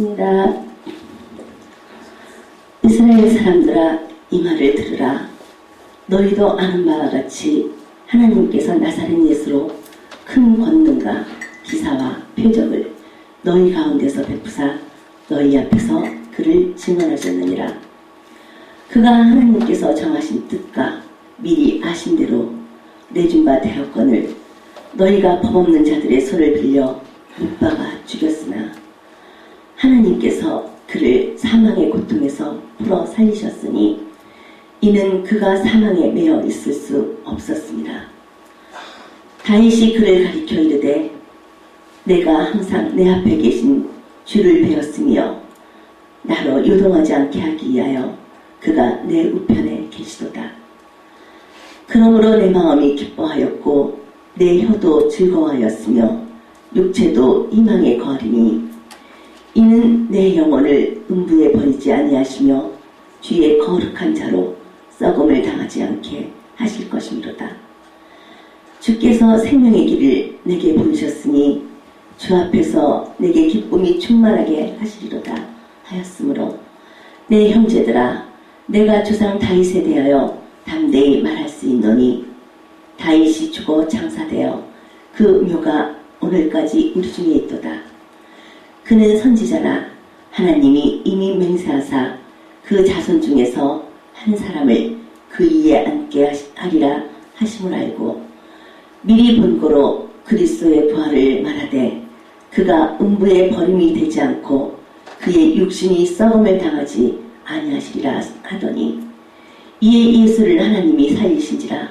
읽겠습니다. 이스라엘 사람들아, 이 말을 들으라. 너희도 아는 바와 같이 하나님께서 나사렛 예수로 큰 권능과 기사와 표적을 너희 가운데서 베푸사 너희 앞에서 그를 증언하셨느니라. 그가 하나님께서 정하신 뜻과 미리 아신 대로 내준 바 대역권을 너희가 법없는 자들의 손을 빌려 못 박아 죽였으나 하나님께서 그를 사망의 고통에서 풀어 살리셨으니 이는 그가 사망에 매여 있을 수 없었습니다. 다윗이 그를 가리켜 이르되 내가 항상 내 앞에 계신 주를 배웠으며 나로 요동하지 않게 하기 위하여 그가 내 우편에 계시도다. 그러므로 내 마음이 기뻐하였고 내 혀도 즐거워하였으며 육체도 희망에 거하리니 이는 내 영혼을 음부에 버리지 아니하시며 주의 거룩한 자로 썩음을 당하지 않게 하실 것이미로다. 주께서 생명의 길을 내게 보이셨으니 주 앞에서 내게 기쁨이 충만하게 하시리로다 하였으므로 내 형제들아, 내가 조상 다윗에 대하여 담대히 말할 수 있노니 다윗이 죽어 장사되어 그 묘가 오늘까지 우리 중에 있도다. 그는 선지자라 하나님이 이미 맹세하사 그 자손 중에서 한 사람을 그 위에 앉게 하리라 하심을 알고 미리 본고로 그리스도의 부활을 말하되 그가 음부에 버림이 되지 않고 그의 육신이 썩음을 당하지 아니하시리라 하더니 이에 예수를 하나님이 살리신지라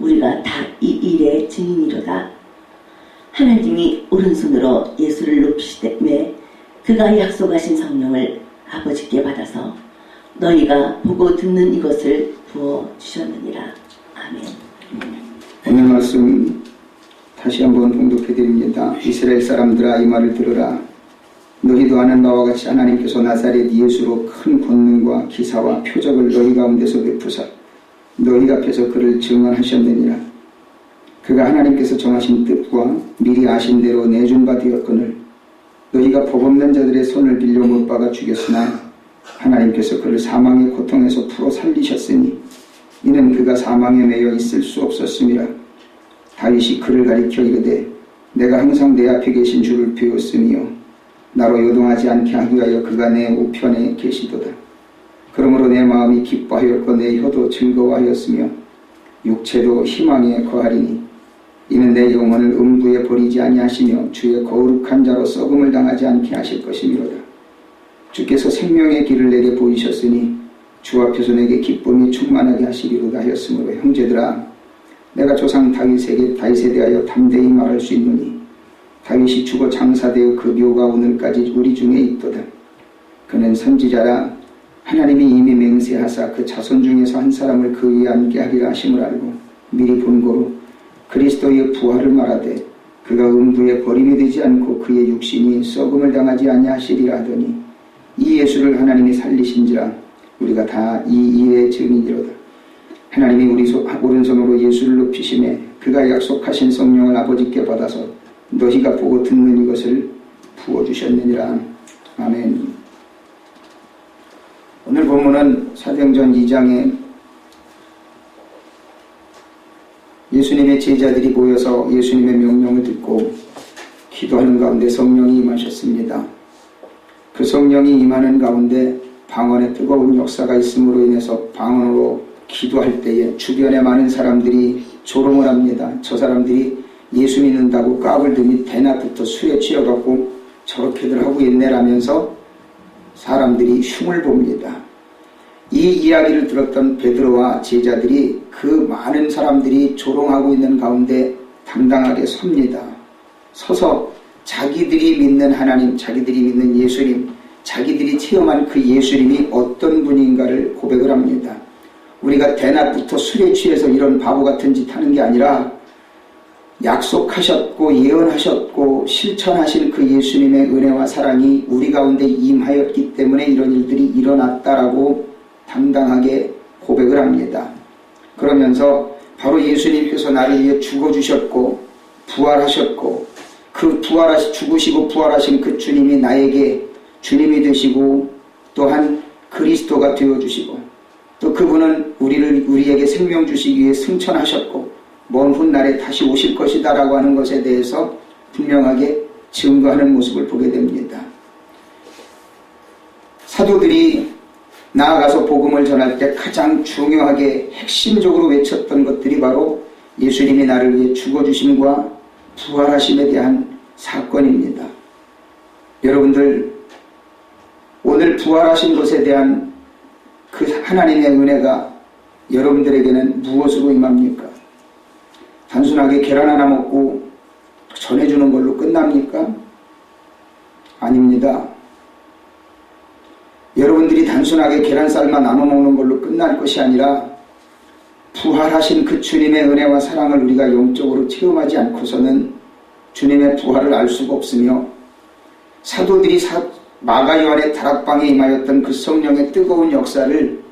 우리가 다 이 일의 증인이로다. 하나님이 오른손으로 예수를 높이시되 그가 약속하신 성령을 아버지께 받아서 너희가 보고 듣는 이것을 부어주셨느니라. 아멘. 오늘 말씀 다시 한번 봉독해 드립니다. 이스라엘 사람들아, 이 말을 들으라. 너희도 아는 바와 같이 하나님께서 나사렛 예수로 큰 권능과 기사와 표적을 너희 가운데서 베푸사 너희 앞에서 그를 증언하셨느니라. 그가 하나님께서 정하신 뜻과 미리 아신 대로 내준 바 되었거늘 너희가 법없는 자들의 손을 빌려 못 박아 죽였으나 하나님께서 그를 사망의 고통에서 풀어 살리셨으니 이는 그가 사망에 매여 있을 수 없었음이라. 다윗이 그를 가리켜 이르되 내가 항상 내 앞에 계신 주를 배웠으며 나로 요동하지 않게 하기 위하여 그가 내 우편에 계시도다. 그러므로 내 마음이 기뻐하였고 내 혀도 즐거워하였으며 육체도 희망에 거하리니 이는 내 영혼을 음부에 버리지 아니하시며 주의 거룩한 자로 썩음을 당하지 않게 하실 것이미로다. 주께서 생명의 길을 내게 보이셨으니 주 앞에서 내게 기쁨이 충만하게 하시리로다 하였으므로 형제들아, 내가 조상 다윗에 대하여 담대히 말할 수 있노니 다윗이 죽어 장사되어 그 묘가 오늘까지 우리 중에 있도다. 그는 선지자라 하나님이 이미 맹세하사 그 자손 중에서 한 사람을 그 위에 앉게 하리라 하심을 알고 미리 본고로 그리스도의 부활을 말하되 그가 음부에 버림이 되지 않고 그의 육신이 썩음을 당하지 아니하시리라 하더니 이 예수를 하나님이 살리신지라 우리가 다 이 일의 증인이로다. 하나님이 우리 오른손으로 예수를 높이심에 그가 약속하신 성령을 아버지께 받아서 너희가 보고 듣는 이것을 부어주셨느니라. 아멘. 오늘 본문은 사도행전 2장에 예수님의 제자들이 모여서 예수님의 명령을 듣고 기도하는 가운데 성령이 임하셨습니다. 그 성령이 임하는 가운데 방언의 뜨거운 역사가 있음으로 인해서 방언으로 기도할 때에 주변에 많은 사람들이 조롱을 합니다. 저 사람들이 예수 믿는다고 까불더니 대낮부터 술에 취해갖고 저렇게들 하고 있네라면서 사람들이 흉을 봅니다. 이 이야기를 들었던 베드로와 제자들이 그 많은 사람들이 조롱하고 있는 가운데 당당하게 섭니다. 서서 자기들이 믿는 하나님, 자기들이 믿는 예수님, 자기들이 체험한 그 예수님이 어떤 분인가를 고백을 합니다. 우리가 대낮부터 술에 취해서 이런 바보 같은 짓 하는 게 아니라 약속하셨고 예언하셨고 실천하신 그 예수님의 은혜와 사랑이 우리 가운데 임하였기 때문에 이런 일들이 일어났다라고 당당하게 고백을 합니다. 그러면서 바로 예수님께서 나를 위해 죽어주셨고 부활하셨고 그 죽으시고 부활하신 그 주님이 나에게 주님이 되시고 또한 그리스도가 되어주시고 또 그분은 우리에게 생명 주시기 위해 승천하셨고 먼 훗날에 다시 오실 것이다 라고 하는 것에 대해서 분명하게 증거하는 모습을 보게 됩니다. 사도들이 나아가서 복음을 전할 때 가장 중요하게 핵심적으로 외쳤던 것들이 바로 예수님이 나를 위해 죽어주심과 부활하심에 대한 사건입니다. 여러분들, 오늘 부활하신 것에 대한 그 하나님의 은혜가 여러분들에게는 무엇으로 임합니까? 단순하게 계란 하나 먹고 전해주는 걸로 끝납니까? 아닙니다. 여러분들이 단순하게 계란쌀만 나눠 먹는 걸로 끝날 것이 아니라 부활하신 그 주님의 은혜와 사랑을 우리가 영적으로 체험하지 않고서는 주님의 부활을 알 수가 없으며 사도들이 마가 요한의 다락방에 임하였던 그 성령의 뜨거운 역사를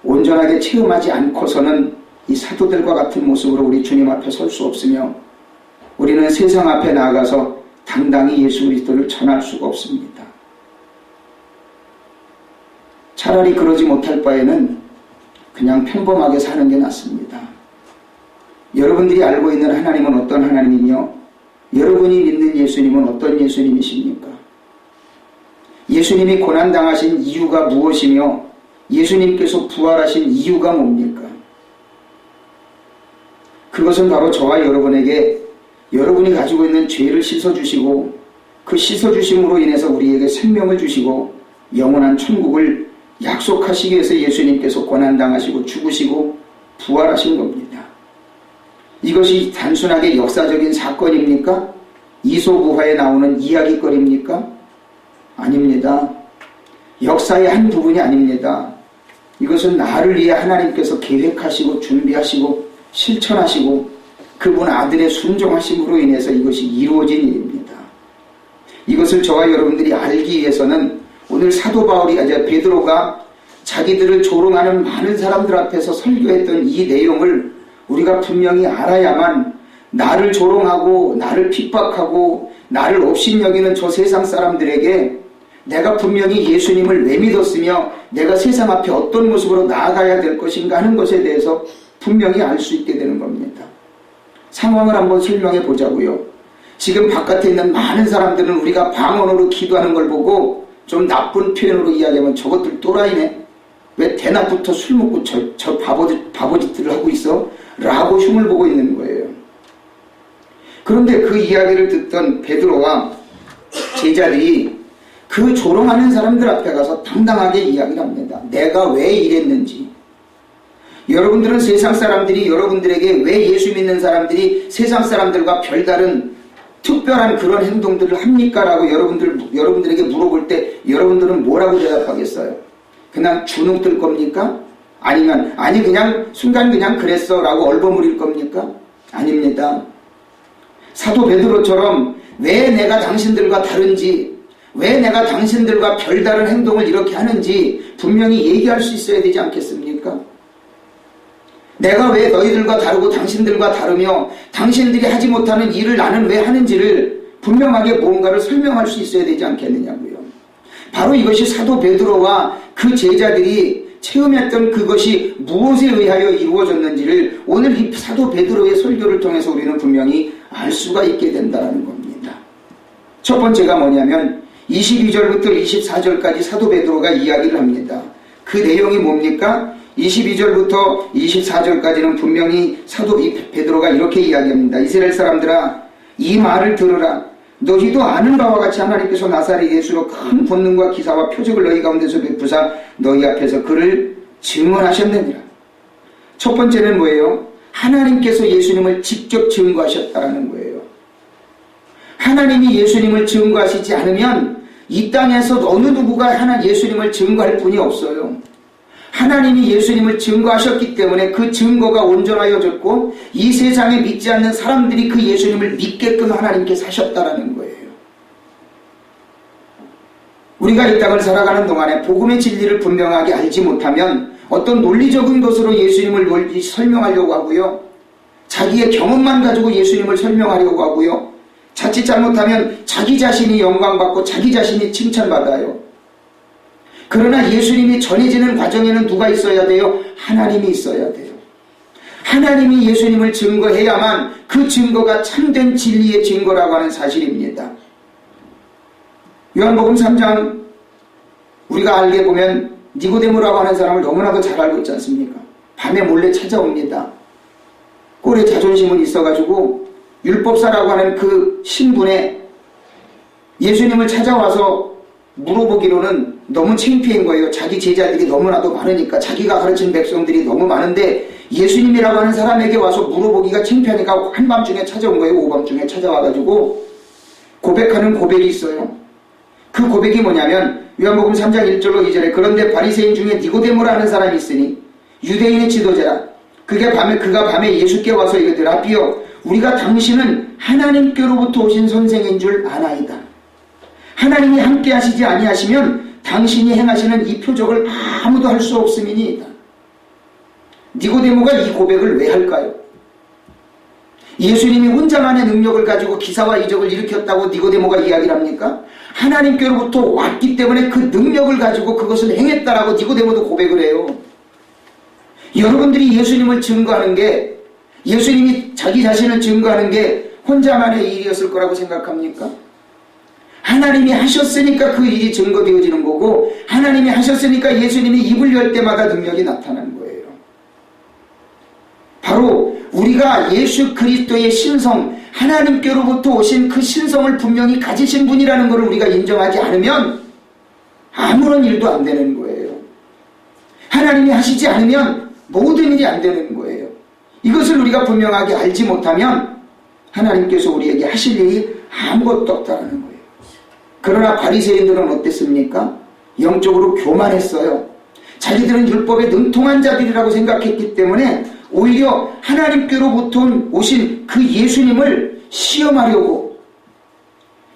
온전하게 체험하지 않고서는 이 사도들과 같은 모습으로 우리 주님 앞에 설 수 없으며 우리는 세상 앞에 나아가서 당당히 예수 그리스도를 전할 수가 없습니다. 차라리 그러지 못할 바에는 그냥 평범하게 사는 게 낫습니다. 여러분들이 알고 있는 하나님은 어떤 하나님이며 여러분이 믿는 예수님은 어떤 예수님이십니까? 예수님이 고난당하신 이유가 무엇이며 예수님께서 부활하신 이유가 뭡니까? 그것은 바로 저와 여러분에게 여러분이 가지고 있는 죄를 씻어주시고 그 씻어주심으로 인해서 우리에게 생명을 주시고 영원한 천국을 약속하시기 위해서 예수님께서 고난당하시고 죽으시고 부활하신 겁니다. 이것이 단순하게 역사적인 사건입니까? 이소부화에 나오는 이야기거리입니까? 아닙니다. 역사의 한 부분이 아닙니다. 이것은 나를 위해 하나님께서 계획하시고 준비하시고 실천하시고 그분 아들의 순종하심으로 인해서 이것이 이루어진 일입니다. 이것을 저와 여러분들이 알기 위해서는 오늘 사도 베드로가 자기들을 조롱하는 많은 사람들 앞에서 설교했던 이 내용을 우리가 분명히 알아야만 나를 조롱하고 나를 핍박하고 나를 업신여기는 저 세상 사람들에게 내가 분명히 예수님을 왜 믿었으며 내가 세상 앞에 어떤 모습으로 나아가야 될 것인가 하는 것에 대해서 분명히 알 수 있게 되는 겁니다. 상황을 한번 설명해 보자고요. 지금 바깥에 있는 많은 사람들은 우리가 방언으로 기도하는 걸 보고 좀 나쁜 표현으로 이야기하면 저것들 또라이네. 왜 대낮부터 술 먹고 저 바보짓들을 하고 있어? 라고 흉을 보고 있는 거예요. 그런데 그 이야기를 듣던 베드로와 제자들이 그 조롱하는 사람들 앞에 가서 당당하게 이야기를 합니다. 내가 왜 이랬는지. 여러분들은 세상 사람들이 여러분들에게 왜 예수 믿는 사람들이 세상 사람들과 별다른 특별한 그런 행동들을 합니까? 라고 여러분들에게 물어볼 때 여러분들은 뭐라고 대답하겠어요? 그냥 주눅 들 겁니까? 아니면 아니 그냥 순간 그냥 그랬어 라고 얼버무릴 겁니까? 아닙니다. 사도 베드로처럼 왜 내가 당신들과 다른지 왜 내가 당신들과 별다른 행동을 이렇게 하는지 분명히 얘기할 수 있어야 되지 않겠습니까? 내가 왜 너희들과 다르고 당신들과 다르며 당신들이 하지 못하는 일을 나는 왜 하는지를 분명하게 무언가를 설명할 수 있어야 되지 않겠느냐고요. 바로 이것이 사도 베드로와 그 제자들이 체험했던 그것이 무엇에 의하여 이루어졌는지를 오늘 이 사도 베드로의 설교를 통해서 우리는 분명히 알 수가 있게 된다는 겁니다. 첫 번째가 뭐냐면 22절부터 24절까지 사도 베드로가 이야기를 합니다. 그 내용이 뭡니까? 22절부터 24절까지는 분명히 사도 베드로가 이렇게 이야기합니다. 이스라엘 사람들아 이 말을 들으라. 너희도 아는 바와 같이 하나님께서 나사렛 예수로 큰 권능과 기사와 표적을 너희 가운데서 베푸사 너희 앞에서 그를 증언하셨느니라. 첫 번째는 뭐예요? 하나님께서 예수님을 직접 증거하셨다라는 거예요. 하나님이 예수님을 증거하시지 않으면 이 땅에서 어느 누구가 예수님을 증거할 분이 없어요. 하나님이 예수님을 증거하셨기 때문에 그 증거가 온전하여졌고 이 세상에 믿지 않는 사람들이 그 예수님을 믿게끔 하나님께서 하셨다라는 거예요. 우리가 이 땅을 살아가는 동안에 복음의 진리를 분명하게 알지 못하면 어떤 논리적인 것으로 예수님을 설명하려고 하고요. 자기의 경험만 가지고 예수님을 설명하려고 하고요. 자칫 잘못하면 자기 자신이 영광받고 자기 자신이 칭찬받아요. 그러나 예수님이 전해지는 과정에는 누가 있어야 돼요? 하나님이 있어야 돼요. 하나님이 예수님을 증거해야만 그 증거가 참된 진리의 증거라고 하는 사실입니다. 요한복음 3장 우리가 알게 보면 니고데모라고 하는 사람을 너무나도 잘 알고 있지 않습니까? 밤에 몰래 찾아옵니다. 꼴에 자존심은 있어가지고 율법사라고 하는 그 신분에 예수님을 찾아와서 물어보기로는 너무 창피한 거예요. 자기 제자들이 너무나도 많으니까, 자기가 가르친 백성들이 너무 많은데 예수님이라고 하는 사람에게 와서 물어보기가 창피하니까 한밤중에 찾아온 거예요. 오밤중에 찾아와가지고 고백하는 고백이 있어요. 그 고백이 뭐냐면 요한복음 3장 1절로 2절에 그런데 바리새인 중에 니고데모라는 사람이 있으니 유대인의 지도자라. 그가 밤에 예수께 와서 이르되 라비여 우리가 당신은 하나님께로부터 오신 선생인 줄 아나이다. 하나님이 함께 하시지 아니하시면 당신이 행하시는 이 표적을 아무도 할 수 없음이니이다. 니고데모가 이 고백을 왜 할까요? 예수님이 혼자만의 능력을 가지고 기사와 이적을 일으켰다고 니고데모가 이야기를 합니까? 하나님께로부터 왔기 때문에 그 능력을 가지고 그것을 행했다라고 니고데모도 고백을 해요. 여러분들이 예수님을 증거하는 게, 예수님이 자기 자신을 증거하는 게 혼자만의 일이었을 거라고 생각합니까? 하나님이 하셨으니까 그 일이 증거되어지는 거고, 하나님이 하셨으니까 예수님이 입을 열 때마다 능력이 나타나는 거예요. 바로 우리가 예수 그리스도의 신성, 하나님께로부터 오신 그 신성을 분명히 가지신 분이라는 것을 우리가 인정하지 않으면 아무런 일도 안 되는 거예요. 하나님이 하시지 않으면 모든 일이 안 되는 거예요. 이것을 우리가 분명하게 알지 못하면 하나님께서 우리에게 하실 일이 아무것도 없다는 거예요. 그러나 바리새인들은 어땠습니까? 영적으로 교만했어요. 자기들은 율법에 능통한 자들이라고 생각했기 때문에 오히려 하나님께로부터 오신 그 예수님을 시험하려고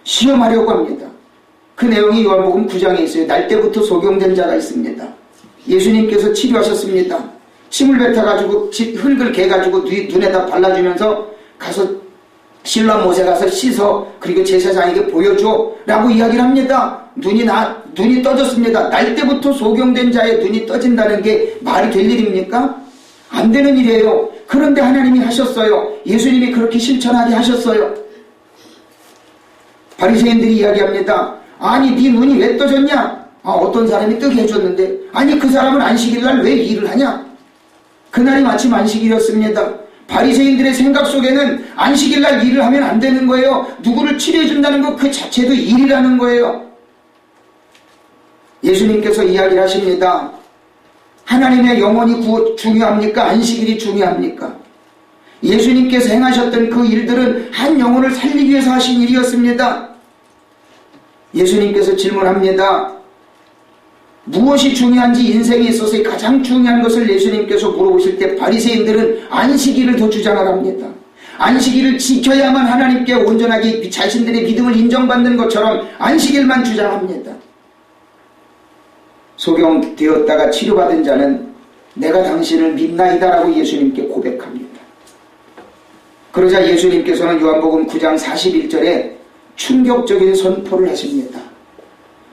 합니다. 그 내용이 요한복음 9장에 있어요. 날 때부터 소경된 자가 있습니다. 예수님께서 치료하셨습니다. 침을 뱉어가지고 흙을 개가지고 눈에다 발라주면서 가서 신라 못에 가서 씻어, 그리고 제사장에게 보여줘 라고 이야기를 합니다. 눈이 떠졌습니다. 날 때부터 소경된 자의 눈이 떠진다는 게 말이 될 일입니까? 안 되는 일이에요. 그런데 하나님이 하셨어요. 예수님이 그렇게 실천하게 하셨어요. 바리새인들이 이야기합니다. 아니 네 눈이 왜 떠졌냐? 어떤 사람이 뜨게 해줬는데, 아니 그 사람은 안식일날 왜 일을 하냐? 그날이 마침 안식일이었습니다. 바리새인들의 생각 속에는 안식일날 일을 하면 안 되는 거예요. 누구를 치료해준다는 것 그 자체도 일이라는 거예요. 예수님께서 이야기를 하십니다. 하나님의 영혼이 중요합니까? 안식일이 중요합니까? 예수님께서 행하셨던 그 일들은 한 영혼을 살리기 위해서 하신 일이었습니다. 예수님께서 질문합니다. 무엇이 중요한지 인생에 있어서 가장 중요한 것을 예수님께서 물어보실 때 바리새인들은 안식일을 더 주장을 합니다. 안식일을 지켜야만 하나님께 온전하게 자신들의 믿음을 인정받는 것처럼 안식일만 주장합니다. 소경되었다가 치료받은 자는 내가 당신을 믿나이다라고 예수님께 고백합니다. 그러자 예수님께서는 요한복음 9장 41절에 충격적인 선포를 하십니다.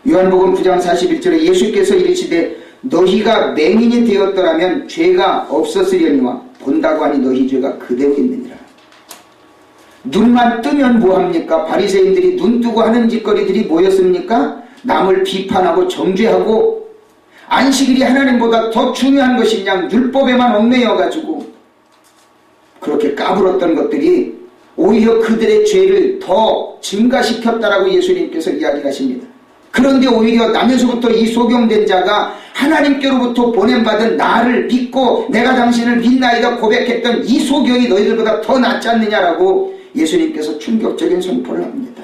요한복음 9장 41절에 예수께서 이르시되 너희가 맹인이 되었더라면 죄가 없었으려니와 본다고 하니 너희 죄가 그대로 있느니라. 눈만 뜨면 뭐합니까? 바리새인들이 눈 뜨고 하는 짓거리들이 뭐였습니까? 남을 비판하고 정죄하고 안식일이 하나님보다 더 중요한 것이냐 율법에만 얽매여가지고 그렇게 까불었던 것들이 오히려 그들의 죄를 더 증가시켰다라고 예수님께서 이야기하십니다. 그런데 오히려 남에서부터 이 소경된 자가 하나님께로부터 보냄받은 나를 믿고 내가 당신을 믿나이다 고백했던 이 소경이 너희들보다 더 낫지 않느냐라고 예수님께서 충격적인 선포를 합니다.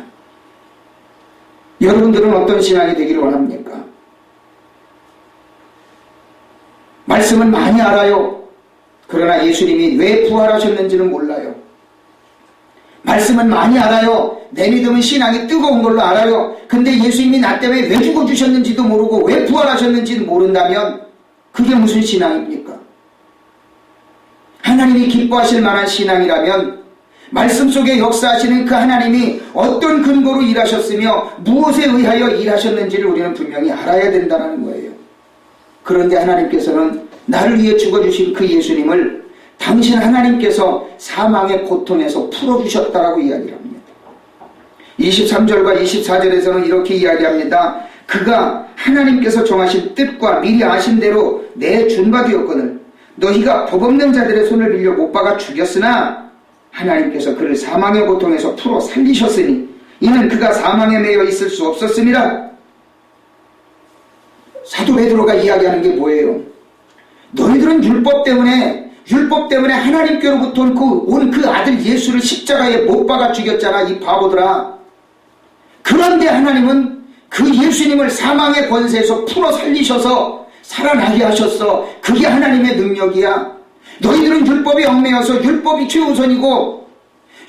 여러분들은 어떤 신앙이 되기를 원합니까? 말씀은 많이 알아요. 그러나 예수님이 왜 부활하셨는지는 몰라요. 말씀은 많이 알아요. 내 믿음은 신앙이 뜨거운 걸로 알아요. 근데 예수님이 나 때문에 왜 죽어주셨는지도 모르고 왜 부활하셨는지는 모른다면 그게 무슨 신앙입니까? 하나님이 기뻐하실 만한 신앙이라면 말씀 속에 역사하시는 그 하나님이 어떤 근거로 일하셨으며 무엇에 의하여 일하셨는지를 우리는 분명히 알아야 된다는 거예요. 그런데 하나님께서는 나를 위해 죽어주신 그 예수님을 당신 하나님께서 사망의 고통에서 풀어주셨다라고 이야기를 합니다. 23절과 24절에서는 이렇게 이야기합니다. 그가 하나님께서 정하신 뜻과 미리 아신 대로 내 준바되었거늘 너희가 법없는 자들의 손을 빌려 못 박아 죽였으나 하나님께서 그를 사망의 고통에서 풀어 살리셨으니 이는 그가 사망에 매여 있을 수 없었습니다. 사도 베드로가 이야기하는 게 뭐예요? 너희들은 율법 때문에 하나님께로부터 온 그 아들 예수를 십자가에 못 박아 죽였잖아, 이 바보들아. 그런데 하나님은 그 예수님을 사망의 권세에서 풀어 살리셔서 살아나게 하셨어. 그게 하나님의 능력이야. 너희들은 율법에 얽매여서 율법이 최우선이고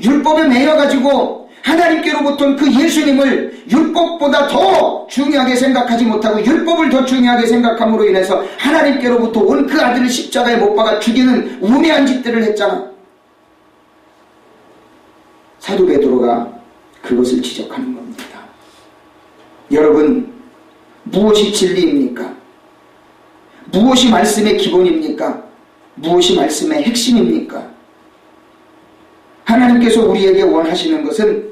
율법에 매여가지고 하나님께로부터 그 예수님을 율법보다 더 중요하게 생각하지 못하고 율법을 더 중요하게 생각함으로 인해서 하나님께로부터 온 그 아들을 십자가에 못 박아 죽이는 우매한 짓들을 했잖아. 사도 베드로가 그것을 지적하는 겁니다. 여러분, 무엇이 진리입니까? 무엇이 말씀의 기본입니까? 무엇이 말씀의 핵심입니까? 하나님께서 우리에게 원하시는 것은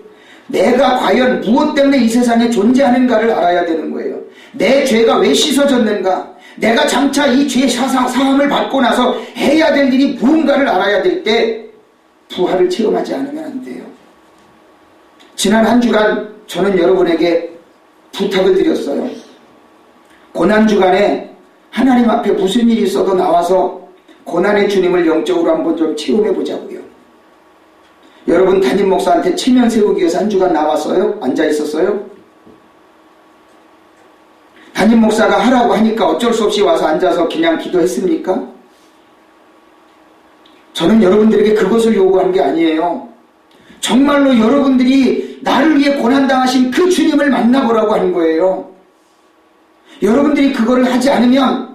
내가 과연 무엇 때문에 이 세상에 존재하는가를 알아야 되는 거예요. 내 죄가 왜 씻어졌는가? 내가 장차 이 죄 사함을 받고 나서 해야 될 일이 무언가를 알아야 될 때 부활을 체험하지 않으면 안 돼요. 지난 한 주간 저는 여러분에게 부탁을 드렸어요. 고난주간에 하나님 앞에 무슨 일이 있어도 나와서 고난의 주님을 영적으로 한번 좀 체험해 보자고요. 여러분, 담임 목사한테 체면 세우기 위해서 한 주간 나왔어요? 앉아 있었어요? 담임 목사가 하라고 하니까 어쩔 수 없이 와서 앉아서 그냥 기도했습니까? 저는 여러분들에게 그것을 요구한 게 아니에요. 정말로 여러분들이 나를 위해 고난당하신 그 주님을 만나보라고 하는 거예요. 여러분들이 그거를 하지 않으면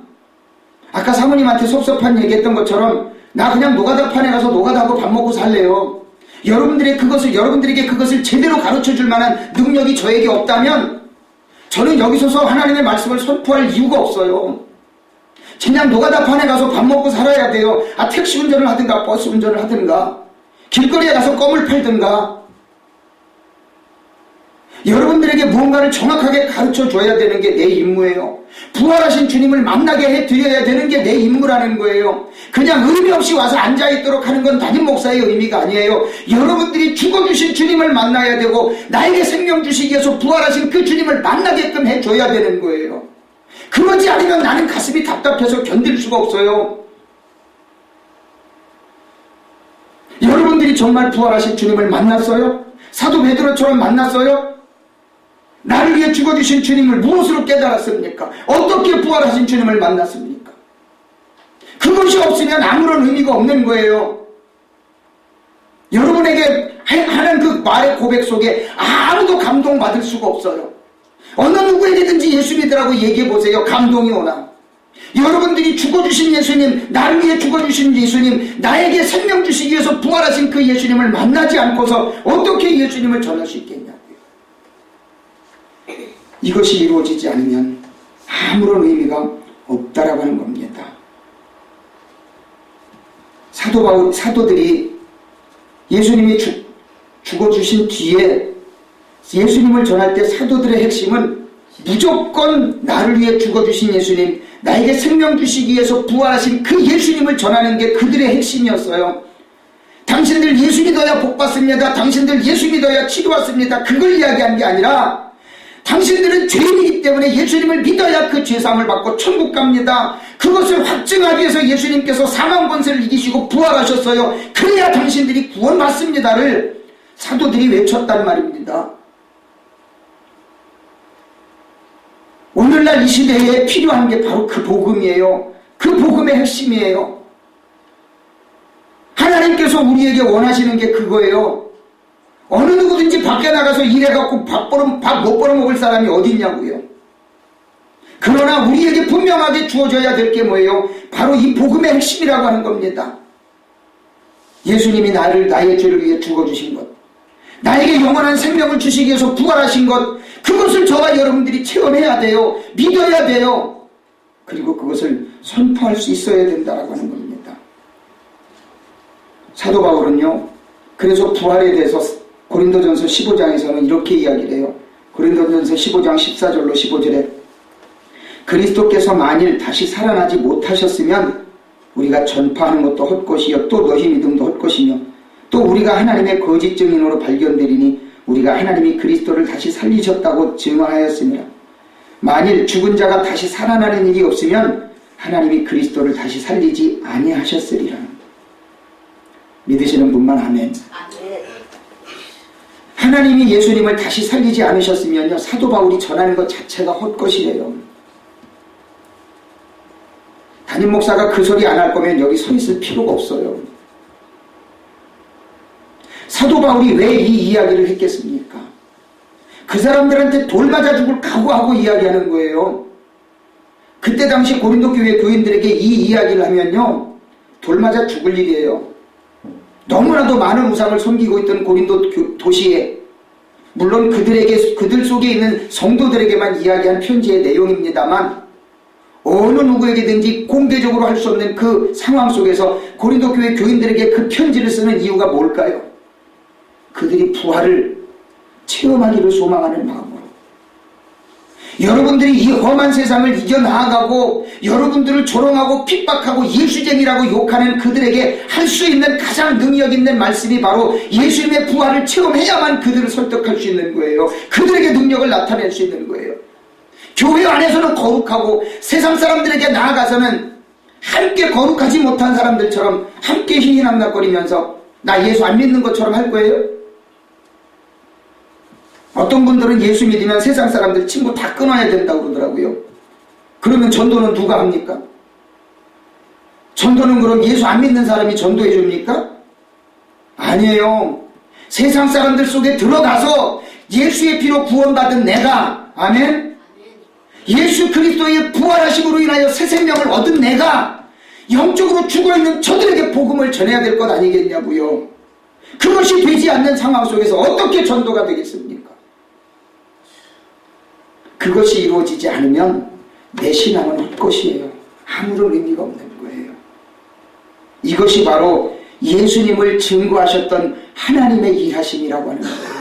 아까 사모님한테 섭섭한 얘기했던 것처럼 나 그냥 노가다판에 가서 노가다하고 밥 먹고 살래요. 여러분들에게 그것을 제대로 가르쳐줄 만한 능력이 저에게 없다면 저는 여기 서서 하나님의 말씀을 선포할 이유가 없어요. 그냥 노가다판에 가서 밥 먹고 살아야 돼요. 택시 운전을 하든가 버스 운전을 하든가 길거리에 가서 껌을 팔든가 여러분들에게 무언가를 정확하게 가르쳐줘야 되는 게 내 임무예요. 부활하신 주님을 만나게 해드려야 되는 게 내 임무라는 거예요. 그냥 의미 없이 와서 앉아있도록 하는 건 담임 목사의 의미가 아니에요. 여러분들이 죽어주신 주님을 만나야 되고 나에게 생명 주시기 위해서 부활하신 그 주님을 만나게끔 해줘야 되는 거예요. 그러지 않으면 나는 가슴이 답답해서 견딜 수가 없어요. 여러분들이 정말 부활하신 주님을 만났어요? 사도 베드로처럼 만났어요? 나를 위해 죽어주신 주님을 무엇으로 깨달았습니까? 어떻게 부활하신 주님을 만났습니까? 그것이 없으면 아무런 의미가 없는 거예요. 여러분에게 하는 그 말의 고백 속에 아무도 감동받을 수가 없어요. 어느 누구에게든지 예수 믿으라고 얘기해보세요. 감동이 오나? 여러분들이 죽어주신 예수님, 나를 위해 죽어주신 예수님, 나에게 생명 주시기 위해서 부활하신 그 예수님을 만나지 않고서 어떻게 예수님을 전할 수 있겠냐고요. 이것이 이루어지지 않으면 아무런 의미가 없다라고 하는 겁니다. 사도들이 예수님이 죽어주신 뒤에 예수님을 전할 때 사도들의 핵심은 무조건 나를 위해 죽어주신 예수님, 나에게 생명 주시기 위해서 부활하신 그 예수님을 전하는 게 그들의 핵심이었어요. 당신들 예수 믿어야 복 받습니다. 당신들 예수 믿어야 치료받습니다. 그걸 이야기한 게 아니라 당신들은 죄인이기 때문에 예수님을 믿어야 그 죄사함을 받고 천국 갑니다. 그것을 확증하기 위해서 예수님께서 사망 권세를 이기시고 부활하셨어요. 그래야 당신들이 구원받습니다를 사도들이 외쳤단 말입니다. 오늘날 이 시대에 필요한 게 바로 그 복음이에요. 그 복음의 핵심이에요. 하나님께서 우리에게 원하시는 게 그거예요. 어느 누구든지 밖에 나가서 일해갖고 밥 못 벌어먹을 사람이 어디 있냐고요. 그러나 우리에게 분명하게 주어져야 될 게 뭐예요? 바로 이 복음의 핵심이라고 하는 겁니다. 예수님이 나의 죄를 위해 죽어주신 것, 나에게 영원한 생명을 주시기 위해서 부활하신 것, 그것을 저와 여러분들이 체험해야 돼요. 믿어야 돼요. 그리고 그것을 선포할 수 있어야 된다라고 하는 겁니다. 사도 바울은요, 그래서 부활에 대해서 고린도전서 15장에서는 이렇게 이야기를 해요. 고린도전서 15장 14절로 15절에 그리스도께서 만일 다시 살아나지 못하셨으면 우리가 전파하는 것도 헛것이요 또 너희 믿음도 헛것이며 또 우리가 하나님의 거짓 증인으로 발견되리니 우리가 하나님이 그리스도를 다시 살리셨다고 증언하였으며 만일 죽은 자가 다시 살아나는 일이 없으면 하나님이 그리스도를 다시 살리지 아니하셨으리라. 믿으시는 분만 아멘. 하나님이 예수님을 다시 살리지 않으셨으면요, 사도 바울이 전하는 것 자체가 헛것이래요. 담임 목사가 그 소리 안 할 거면 여기 서 있을 필요가 없어요. 사도 바울이 왜 이 이야기를 했겠습니까? 그 사람들한테 돌 맞아 죽을 각오하고 이야기하는 거예요. 그때 당시 고린도 교회 교인들에게 이 이야기를 하면요, 돌 맞아 죽을 일이에요. 너무나도 많은 우상을 섬기고 있던 고린도 도시에, 물론 그들 속에 있는 성도들에게만 이야기한 편지의 내용입니다만 어느 누구에게든지 공개적으로 할 수 없는 그 상황 속에서 고린도 교회 교인들에게 그 편지를 쓰는 이유가 뭘까요? 그들이 부활을 체험하기를 소망하는 마음으로, 여러분들이 이 험한 세상을 이겨나가고 여러분들을 조롱하고 핍박하고 예수쟁이라고 욕하는 그들에게 할 수 있는 가장 능력 있는 말씀이 바로 예수님의 부활을 체험해야만 그들을 설득할 수 있는 거예요. 그들에게 능력을 나타낼 수 있는 거예요. 교회 안에서는 거룩하고 세상 사람들에게 나아가서는 함께 거룩하지 못한 사람들처럼 함께 희희낙낙거리면서 나 예수 안 믿는 것처럼 할 거예요? 어떤 분들은 예수 믿으면 세상 사람들 친구 다 끊어야 된다고 그러더라고요. 그러면 전도는 누가 합니까? 전도는 그럼 예수 안 믿는 사람이 전도해 줍니까? 아니에요. 세상 사람들 속에 들어가서 예수의 피로 구원받은 내가, 아멘? 예수 그리스도의 부활하심으로 인하여 새 생명을 얻은 내가 영적으로 죽어있는 저들에게 복음을 전해야 될 것 아니겠냐고요. 그것이 되지 않는 상황 속에서 어떻게 전도가 되겠습니까? 그것이 이루어지지 않으면 내 신앙은 헛것이에요. 아무런 의미가 없는 거예요. 이것이 바로 예수님을 증거하셨던 하나님의 일하심이라고 하는 거예요.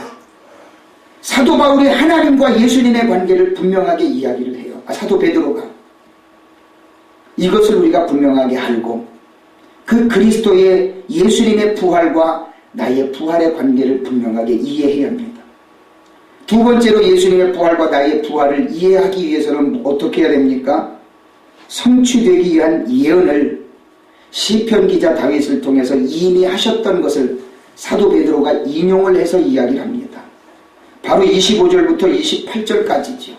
사도 바울이 하나님과 예수님의 관계를 분명하게 이야기를 해요. 사도 베드로가 이것을 우리가 분명하게 알고 그 그리스도의 예수님의 부활과 나의 부활의 관계를 분명하게 이해해야 합니다. 두 번째로 예수님의 부활과 나의 부활을 이해하기 위해서는 어떻게 해야 됩니까? 성취되기 위한 예언을 시편 기자 다윗을 통해서 이미 하셨던 것을 사도 베드로가 인용을 해서 이야기를 합니다. 바로 25절부터 28절까지죠.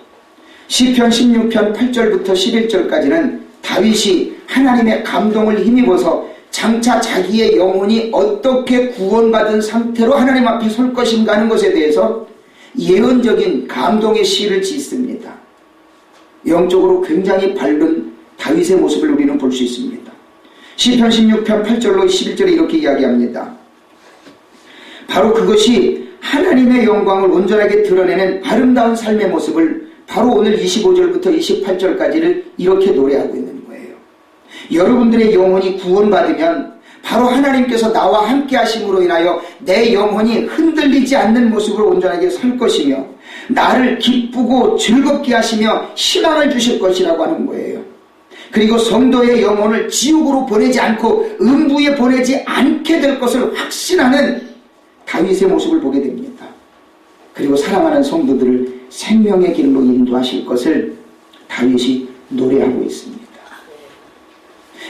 시편 16편 8절부터 11절까지는 다윗이 하나님의 감동을 힘입어서 장차 자기의 영혼이 어떻게 구원받은 상태로 하나님 앞에 설 것인가 하는 것에 대해서 예언적인 감동의 시를 짓습니다. 영적으로 굉장히 밝은 다윗의 모습을 우리는 볼 수 있습니다. 시편 16편 8절로 11절에 이렇게 이야기합니다. 바로 그것이 하나님의 영광을 온전하게 드러내는 아름다운 삶의 모습을 바로 오늘 25절부터 28절까지를 이렇게 노래하고 있는 거예요. 여러분들의 영혼이 구원받으면 바로 하나님께서 나와 함께 하심으로 인하여 내 영혼이 흔들리지 않는 모습으로 온전하게 설 것이며 나를 기쁘고 즐겁게 하시며 희망을 주실 것이라고 하는 거예요. 그리고 성도의 영혼을 지옥으로 보내지 않고 음부에 보내지 않게 될 것을 확신하는 다윗의 모습을 보게 됩니다. 그리고 사랑하는 성도들을 생명의 길로 인도하실 것을 다윗이 노래하고 있습니다.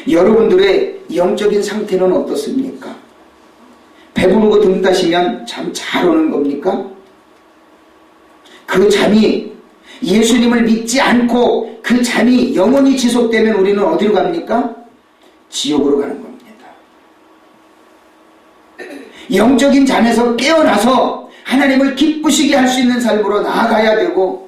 여러분들의 영적인 상태는 어떻습니까? 배부르고 등 따시면 잠 잘 오는 겁니까? 그 잠이 예수님을 믿지 않고 그 잠이 영원히 지속되면 우리는 어디로 갑니까? 지옥으로 가는 겁니다. 영적인 잠에서 깨어나서 하나님을 기쁘시게 할 수 있는 삶으로 나아가야 되고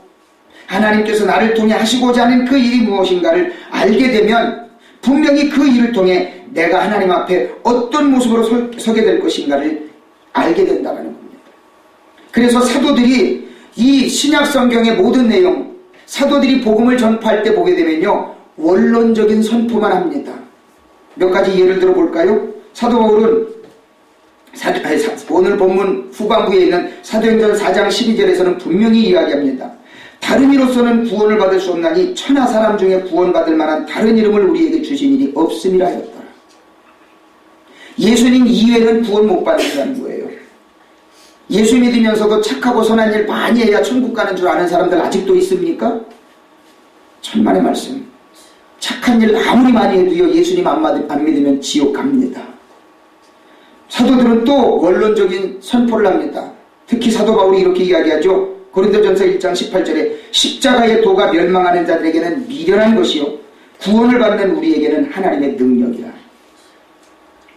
하나님께서 나를 통해 하시고자 하는 그 일이 무엇인가를 알게 되면 분명히 그 일을 통해 내가 하나님 앞에 어떤 모습으로 서게 될 것인가를 알게 된다는 겁니다. 그래서 사도들이 이 신약 성경의 모든 내용, 사도들이 복음을 전파할 때 보게 되면요, 원론적인 선포만 합니다. 몇 가지 예를 들어 볼까요? 사도 바울은 오늘 본문 후반부에 있는 사도행전 4장 12절에서는 분명히 이야기합니다. 다른 이로서는 구원을 받을 수 없나니 천하 사람 중에 구원받을 만한 다른 이름을 우리에게 주신 일이 없음이라 하였더라. 예수님 이외에는 구원 못 받는다는 거예요. 예수 믿으면서도 착하고 선한 일 많이 해야 천국 가는 줄 아는 사람들 아직도 있습니까? 천만의 말씀. 착한 일 아무리 많이 해도요, 예수님 안 믿으면 지옥 갑니다. 사도들은 또 원론적인 선포를 합니다. 특히 사도 바울이 이렇게 이야기하죠. 고린도전서 1장 18절에 십자가의 도가 멸망하는 자들에게는 미련한 것이요 구원을 받는 우리에게는 하나님의 능력이라.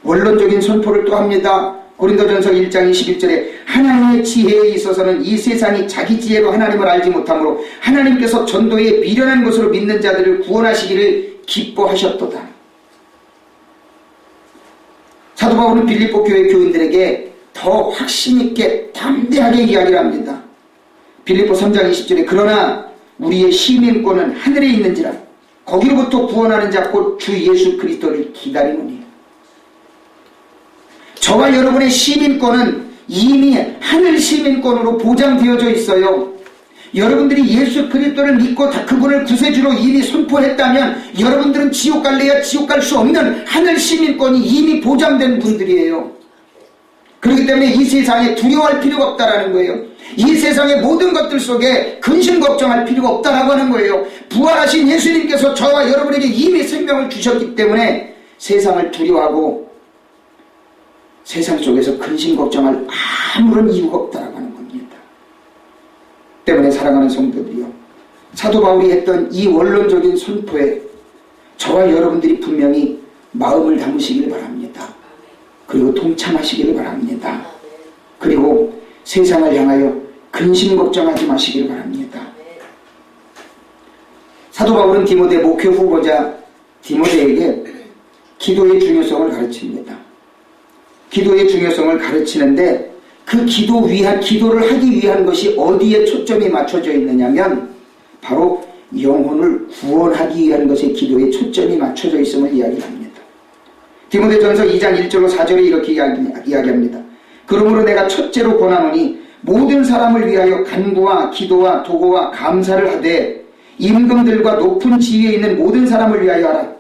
원론적인 선포를 또 합니다. 고린도전서 1장 21절에 하나님의 지혜에 있어서는 이 세상이 자기 지혜로 하나님을 알지 못하므로 하나님께서 전도에 미련한 것으로 믿는 자들을 구원하시기를 기뻐하셨도다. 사도 바울은 빌립보 교회 교인들에게 더 확신 있게 담대하게 이야기를 합니다. 빌립보 3장 20절에 그러나 우리의 시민권은 하늘에 있는지라 거기로부터 구원하는 자 곧 주 예수 그리스도를 기다리노니. 저와 여러분의 시민권은 이미 하늘 시민권으로 보장되어져 있어요. 여러분들이 예수 그리스도를 믿고 그분을 구세주로 이미 선포했다면 여러분들은 지옥 갈래야 지옥 갈 수 없는 하늘 시민권이 이미 보장된 분들이에요. 그렇기 때문에 이 세상에 두려워할 필요가 없다라는 거예요. 이 세상의 모든 것들 속에 근심 걱정할 필요가 없다라고 하는 거예요. 부활하신 예수님께서 저와 여러분에게 이미 생명을 주셨기 때문에 세상을 두려워하고 세상 속에서 근심 걱정할 아무런 이유가 없다라고 하는 겁니다. 때문에 사랑하는 성도들이요, 사도 바울이 했던 이 원론적인 선포에 저와 여러분들이 분명히 마음을 담으시길 바랍니다. 그리고 동참하시기를 바랍니다. 그리고 세상을 향하여 근심 걱정하지 마시길 바랍니다. 사도 바울은 디모데 목회 후보자 디모데에게 기도의 중요성을 가르칩니다. 기도의 중요성을 가르치는데 그 기도를 하기 위한 것이 어디에 초점이 맞춰져 있느냐면 바로 영혼을 구원하기 위한 것에 기도에 초점이 맞춰져 있음을 이야기합니다. 디모데전서 2장 1절로 4절에 이렇게 이야기합니다. 그러므로 내가 첫째로 권하노니 모든 사람을 위하여 간구와 기도와 도고와 감사를 하되 임금들과 높은 지위에 있는 모든 사람을 위하여 하라.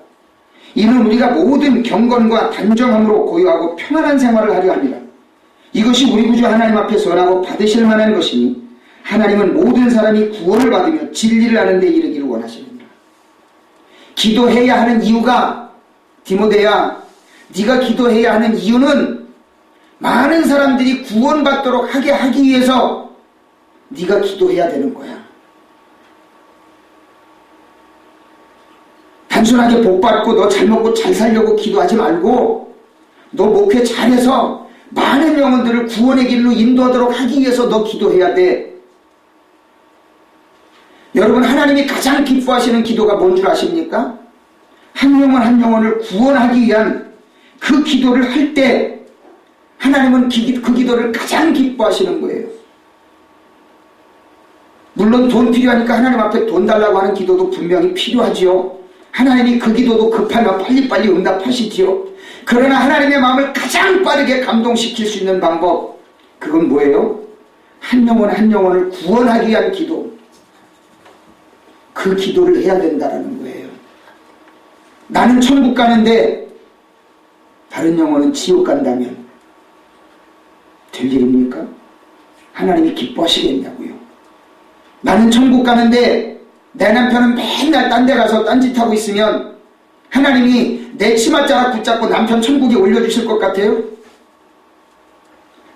이는 우리가 모든 경건과 단정함으로 고요하고 평안한 생활을 하려 합니다. 이것이 우리 구주 하나님 앞에 선하고 받으실 만한 것이니 하나님은 모든 사람이 구원을 받으며 진리를 아는 데 이르기를 원하십니다. 기도해야 하는 이유가, 디모데야, 네가 기도해야 하는 이유는 많은 사람들이 구원받도록 하기 위해서 네가 기도해야 되는 거야. 단순하게 복받고 너 잘 먹고 잘 살려고 기도하지 말고 너 목회 잘해서 많은 영혼들을 구원의 길로 인도하도록 하기 위해서 너 기도해야 돼. 여러분, 하나님이 가장 기뻐하시는 기도가 뭔 줄 아십니까? 한 영혼 한 영혼을 구원하기 위한 그 기도를 할 때 하나님은 그 기도를 가장 기뻐하시는 거예요. 물론 돈 필요하니까 하나님 앞에 돈 달라고 하는 기도도 분명히 필요하지요. 하나님이 그 기도도 급하면 빨리빨리 응답하시지요. 그러나 하나님의 마음을 가장 빠르게 감동시킬 수 있는 방법, 그건 뭐예요? 한 영혼 한 영혼을 구원하기 위한 기도. 그 기도를 해야 된다는 거예요. 나는 천국 가는데 다른 영혼은 지옥 간다면 될 일입니까? 하나님이 기뻐하시겠냐고요. 나는 천국 가는데 내 남편은 맨날 딴 데 가서 딴짓하고 있으면 하나님이 내 치맛자락 붙잡고 남편 천국에 올려주실 것 같아요?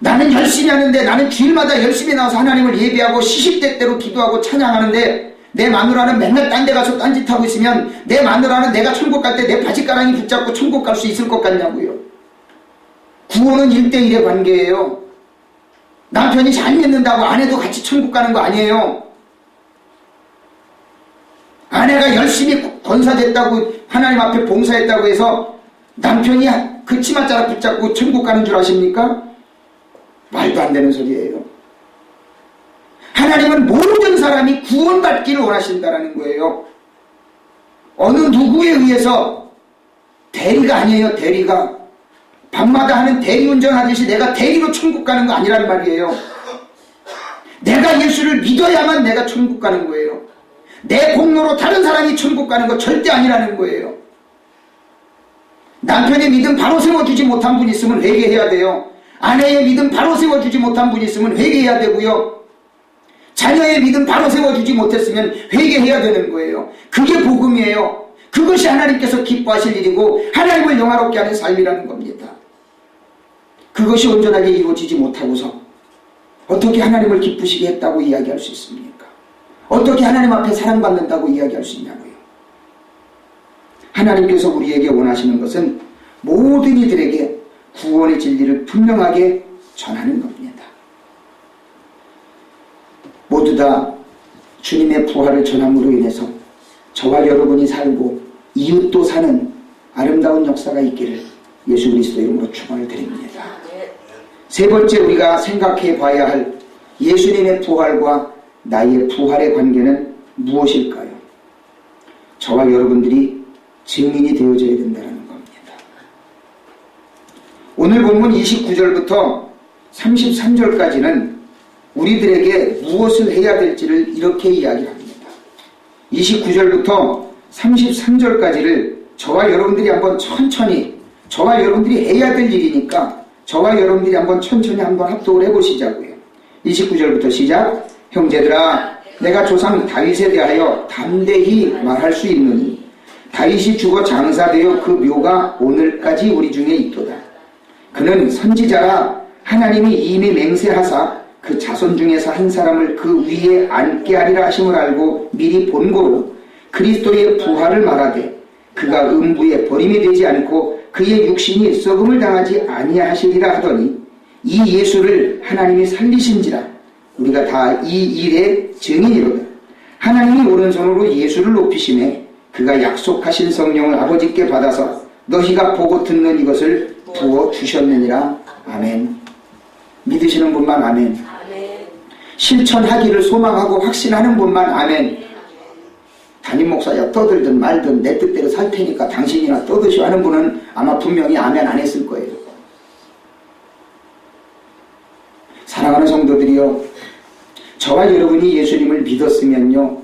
나는 열심히 하는데, 나는 주일마다 열심히 나와서 하나님을 예배하고 시시때때로 기도하고 찬양하는데 내 마누라는 맨날 딴 데 가서 딴짓하고 있으면 내 마누라는 내가 천국 갈 때 내 바지가랑이 붙잡고 천국 갈 수 있을 것 같냐고요. 구원은 1대1의 관계예요. 남편이 잘 믿는다고 아내도 같이 천국 가는 거 아니에요. 아내가 열심히 권사됐다고, 하나님 앞에 봉사했다고 해서 남편이 그 치맛자락 붙잡고 천국 가는 줄 아십니까? 말도 안 되는 소리예요. 하나님은 모든 사람이 구원받기를 원하신다는 거예요. 어느 누구에 의해서, 대리가 아니에요. 대리가 밤마다 하는 대리운전 하듯이 내가 대리로 천국 가는 거 아니란 말이에요. 내가 예수를 믿어야만 내가 천국 가는 거예요. 내 공로로 다른 사람이 천국 가는 거 절대 아니라는 거예요. 남편의 믿음 바로 세워주지 못한 분 있으면 회개해야 돼요. 아내의 믿음 바로 세워주지 못한 분 있으면 회개해야 되고요. 자녀의 믿음 바로 세워주지 못했으면 회개해야 되는 거예요. 그게 복음이에요. 그것이 하나님께서 기뻐하실 일이고 하나님을 영화롭게 하는 삶이라는 겁니다. 그것이 온전하게 이루어지지 못하고서 어떻게 하나님을 기쁘시게 했다고 이야기할 수 있습니까? 어떻게 하나님 앞에 사랑받는다고 이야기할 수 있냐고요. 하나님께서 우리에게 원하시는 것은 모든 이들에게 구원의 진리를 분명하게 전하는 겁니다. 모두 다 주님의 부활을 전함으로 인해서 저와 여러분이 살고 이웃도 사는 아름다운 역사가 있기를 예수 그리스도 이름으로 축원을 드립니다. 세 번째 우리가 생각해 봐야 할 예수님의 부활과 나의 부활의 관계는 무엇일까요? 저와 여러분들이 증인이 되어져야 된다는 겁니다. 오늘 본문 29절부터 33절까지는 우리들에게 무엇을 해야 될지를 이렇게 이야기합니다. 29절부터 33절까지를 저와 여러분들이 한번 천천히, 저와 여러분들이 해야 될 일이니까 저와 여러분들이 한번 천천히 한번 합독을 해보시자고요. 29절부터 시작. 형제들아, 내가 조상 다윗에 대하여 담대히 말할 수 있느니 다윗이 죽어 장사되어 그 묘가 오늘까지 우리 중에 있도다. 그는 선지자라 하나님이 이미 맹세하사 그 자손 중에서 한 사람을 그 위에 앉게 하리라 하심을 알고 미리 본고로 그리스도의 부활을 말하되 그가 음부에 버림이 되지 않고 그의 육신이 썩음을 당하지 아니하시리라 하더니 이 예수를 하나님이 살리신지라 우리가 다 이 일의 증인이로다. 하나님이 오른손으로 예수를 높이시매 그가 약속하신 성령을 아버지께 받아서 너희가 보고 듣는 이것을 부어주셨느니라. 아멘. 믿으시는 분만 아멘. 실천하기를 소망하고 확신하는 분만 아멘. 담임 목사야 떠들든 말든 내 뜻대로 살 테니까 당신이나 떠드시오 하는 분은 아마 분명히 아멘 안 했을 거예요. 사랑하는 성도들이요, 저와 여러분이 예수님을 믿었으면요,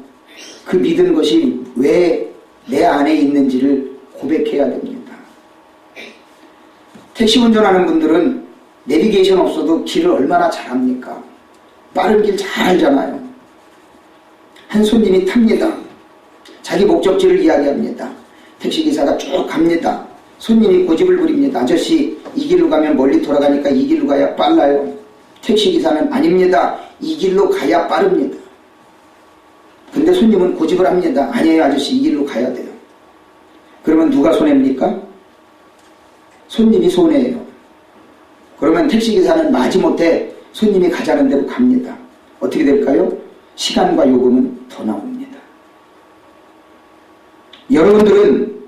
그 믿은 것이 왜 내 안에 있는지를 고백해야 됩니다. 택시 운전하는 분들은 내비게이션 없어도 길을 얼마나 잘합니까? 빠른 길 잘 알잖아요. 한 손님이 탑니다. 자기 목적지를 이야기합니다. 택시기사가 쭉 갑니다. 손님이 고집을 부립니다. 아저씨, 이 길로 가면 멀리 돌아가니까 이 길로 가야 빨라요. 택시기사는 아닙니다. 이 길로 가야 빠릅니다. 근데 손님은 고집을 합니다. 아니에요 아저씨, 이 길로 가야 돼요. 그러면 누가 손해입니까? 손님이 손해예요. 그러면 택시기사는 마지못해 손님이 가자는 대로 갑니다. 어떻게 될까요? 시간과 요금은 더 나옵니다. 여러분들은